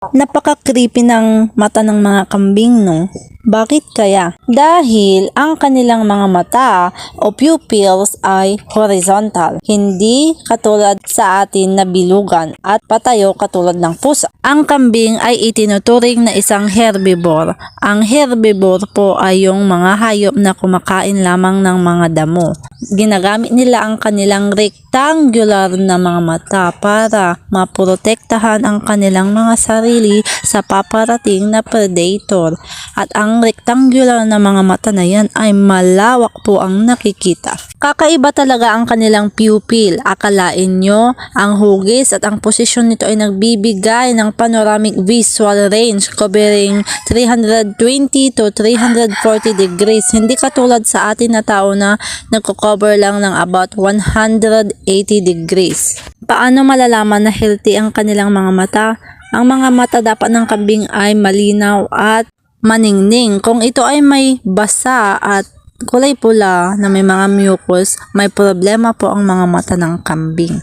Napaka-creepy ng mata ng mga kambing, no? Bakit kaya? Dahil ang kanilang mga mata o pupils ay horizontal, hindi katulad sa atin na bilugan at patayo katulad ng pusa. Ang kambing ay itinuturing na isang herbivore. Ang herbivore po ay yung mga hayop na kumakain lamang ng mga damo. Ginagamit nila ang kanilang rectangular na mga mata para maprotektahan ang kanilang mga sarili sa paparating na predator. At ang rectangular na mga mata na yan ay malawak po ang nakikita. Kakaiba talaga ang kanilang pupil. Akalain nyo, ang hugis at ang posisyon nito ay nagbibigay ng panoramic visual range covering 320 to 340 degrees. Hindi katulad sa atin na tao na nagko-cover lang ng about 180 degrees. Paano malalaman na healthy ang kanilang mga mata? Ang mga mata dapat ng kambing ay malinaw at maningning. Kung ito ay may basa at kulay pula na may mga mucus, may problema po ang mga mata ng kambing.